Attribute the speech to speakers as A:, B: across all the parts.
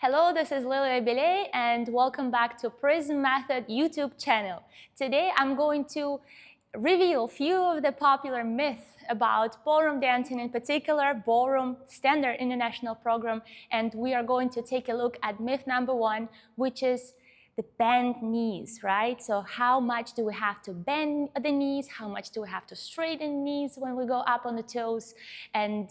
A: Hello, this is Liliia Bieliei and welcome back to Prism Method YouTube channel. Today I'm going to reveal a few of the popular myths about ballroom dancing, in particular Ballroom Standard International Program, and we are going to take a look at myth number 1, which is the bent knees, right? So how much do we have to bend the knees? How much do we have to straighten knees when we go up on the toes? And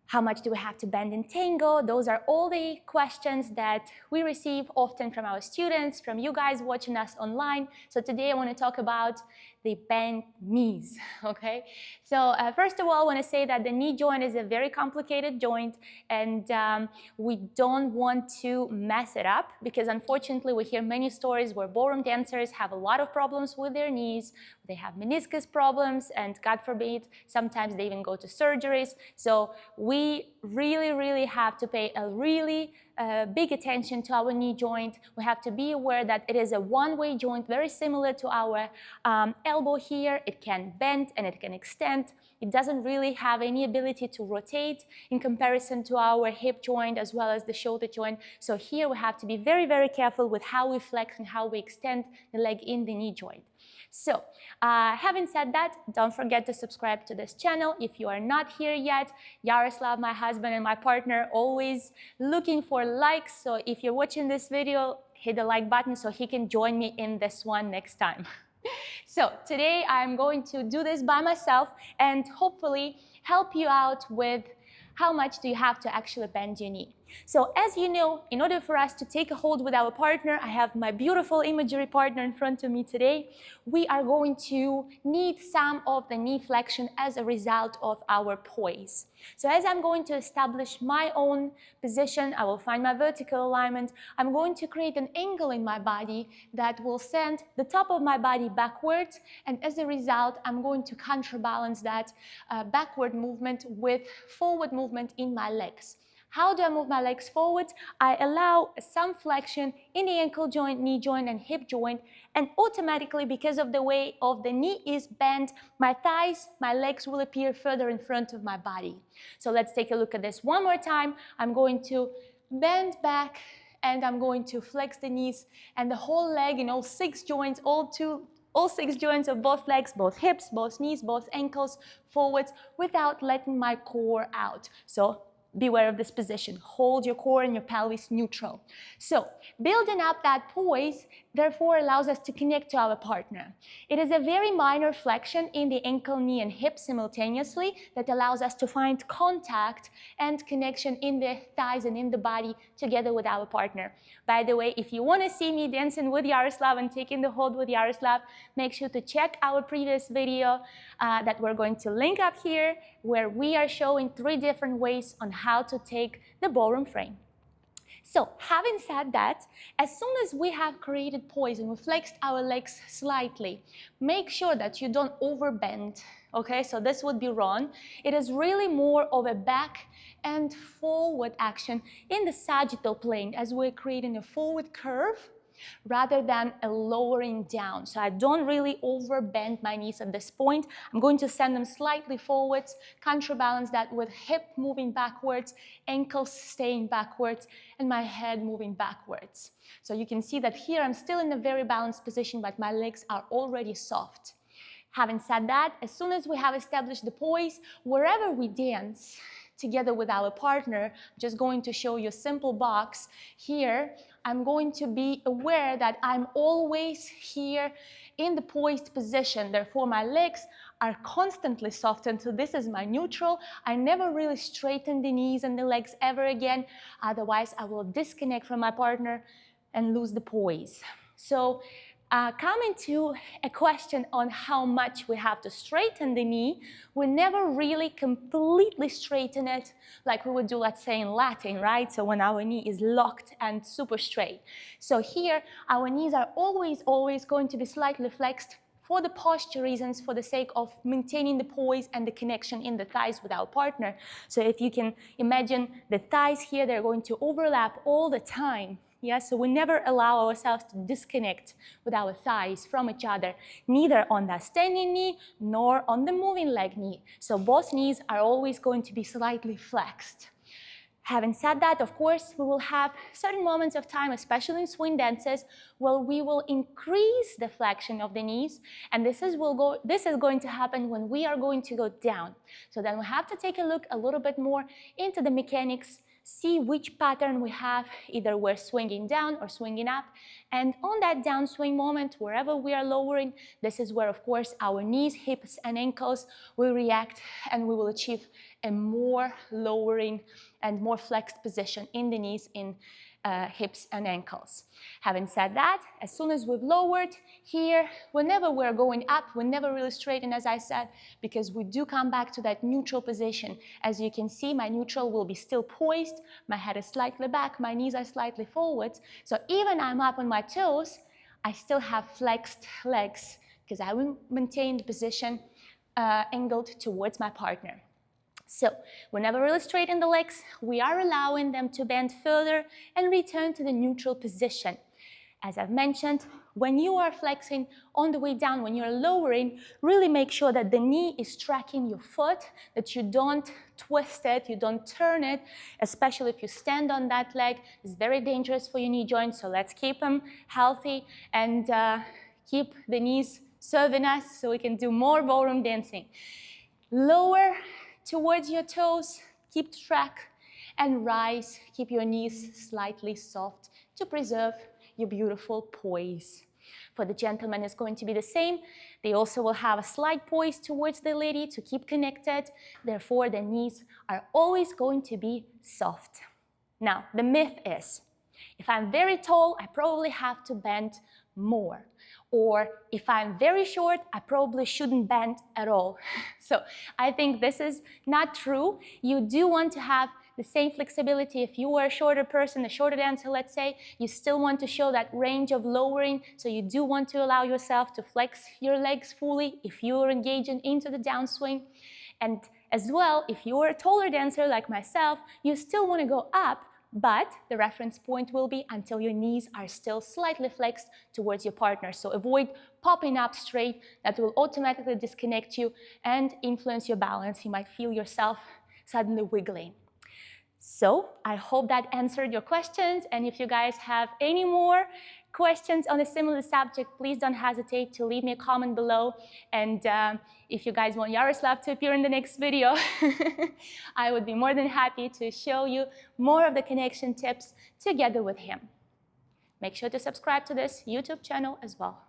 A: how much do we have to bend in tango? Those are all the questions that we receive often from our students, from you guys watching us online. So today I want to talk about the bent knees, okay? So first of all, I want to say that the knee joint is a very complicated joint, and we don't want to mess it up because unfortunately we hear many stories where ballroom dancers have a lot of problems with their knees. They have meniscus problems, and God forbid, sometimes they even go to surgeries. So we really have to pay a really big attention to our knee joint. We have to be aware that it is a one-way joint, very similar to our elbow here. It can bend and it can extend. It doesn't really have any ability to rotate in comparison to our hip joint as well as the shoulder joint. So here we have to be very careful with how we flex and how we extend the leg in the knee joint. So, having said that, don't forget to subscribe to this channel if you are not here yet. Yaroslav, my husband, and my partner always looking for likes. So if you're watching this video, hit the like button so he can join me in this one next time. So today I'm going to do this by myself and hopefully help you out with how much do you have to actually bend your knee. So as you know, in order for us to take a hold with our partner, I have my beautiful imagery partner in front of me today. We are going to need some of the knee flexion as a result of our poise. So as I'm going to establish my own position, I will find my vertical alignment. I'm going to create an angle in my body that will send the top of my body backwards, and as a result, I'm going to counterbalance that backward movement with forward movement in my legs. How do I move my legs forward? I allow some flexion in the ankle joint, knee joint, and hip joint, and automatically, because of the way of the knee is bent, my thighs, my legs will appear further in front of my body. So let's take a look at this one more time. I'm going to bend back, and I'm going to flex the knees, and the whole leg in all 6 joints, all 6 joints of both legs, both hips, both knees, both ankles, forwards, without letting my core out. So beware of this position. Hold your core and your pelvis neutral. So building up that poise therefore allows us to connect to our partner. It is a very minor flexion in the ankle, knee, and hip simultaneously that allows us to find contact and connection in the thighs and in the body together with our partner. By the way, if you want to see me dancing with Yaroslav and taking the hold with Yaroslav, make sure to check our previous video that we're going to link up here, where we are showing 3 different ways on how to take the ballroom frame. So, having said that, as soon as we have created poise and we flexed our legs slightly, make sure that you don't overbend, okay? So this would be wrong. It is really more of a back and forward action in the sagittal plane as we're creating a forward curve rather than a lowering down. So I don't really overbend my knees at this point. I'm going to send them slightly forwards, counterbalance that with hip moving backwards, ankles staying backwards, and my head moving backwards. So you can see that here I'm still in a very balanced position, but my legs are already soft. Having said that, as soon as we have established the poise, wherever we dance together with our partner, I'm just going to show you a simple box here. I'm going to be aware that I'm always here in the poised position. Therefore, my legs are constantly softened. So this is my neutral. I never really straighten the knees and the legs ever again. Otherwise, I will disconnect from my partner and lose the poise. So coming to a question on how much we have to straighten the knee, we never really completely straighten it like we would do, let's say, in Latin, right? So when our knee is locked and super straight. So here, our knees are always going to be slightly flexed for the posture reasons, for the sake of maintaining the poise and the connection in the thighs with our partner. So if you can imagine the thighs here, they're going to overlap all the time. Yeah, so we never allow ourselves to disconnect with our thighs from each other, neither on the standing knee nor on the moving leg knee. So both knees are always going to be slightly flexed. Having said that, of course, we will have certain moments of time, especially in swing dances, where we will increase the flexion of the knees, and this is going to happen when we are going to go down. So then we have to take a look a little bit more into the mechanics, see which pattern we have, either we're swinging down or swinging up, and on that downswing moment, wherever we are lowering, this is where, of course, our knees, hips, and ankles will react, and we will achieve a more lowering and more flexed position in the knees, in hips and ankles. Having said that, as soon as we've lowered here, whenever we're going up, we never really straighten, as I said, because we do come back to that neutral position. As you can see, my neutral will be still poised, my head is slightly back, my knees are slightly forward. So even I'm up on my toes, I still have flexed legs because I will maintain the position angled towards my partner. So whenever we straighten the legs, we are allowing them to bend further and return to the neutral position. As I've mentioned, when you are flexing on the way down, when you're lowering, really make sure that the knee is tracking your foot, that you don't twist it, you don't turn it, especially if you stand on that leg. It's very dangerous for your knee joints, so let's keep them healthy and keep the knees serving us so we can do more ballroom dancing. Lower towards your toes, keep track, and rise. Keep your knees slightly soft to preserve your beautiful poise. For the gentleman, it's going to be the same. They also will have a slight poise towards the lady to keep connected. Therefore, the knees are always going to be soft. Now, the myth is, if I'm very tall, I probably have to bend more. Or if I'm very short, I probably shouldn't bend at all. So I think this is not true. You do want to have the same flexibility. If you are a shorter person, a shorter dancer, let's say, you still want to show that range of lowering. So you do want to allow yourself to flex your legs fully if you're engaging into the downswing. And as well, if you're a taller dancer like myself, you still want to go up, but the reference point will be until your knees are still slightly flexed towards your partner. So avoid popping up straight. That will automatically disconnect you and influence your balance. You might feel yourself suddenly wiggling. So I hope that answered your questions. And if you guys have any more questions on a similar subject, please don't hesitate to leave me a comment below. And if you guys want Yaroslav to appear in the next video, I would be more than happy to show you more of the connection tips together with him. Make sure to subscribe to this YouTube channel as well.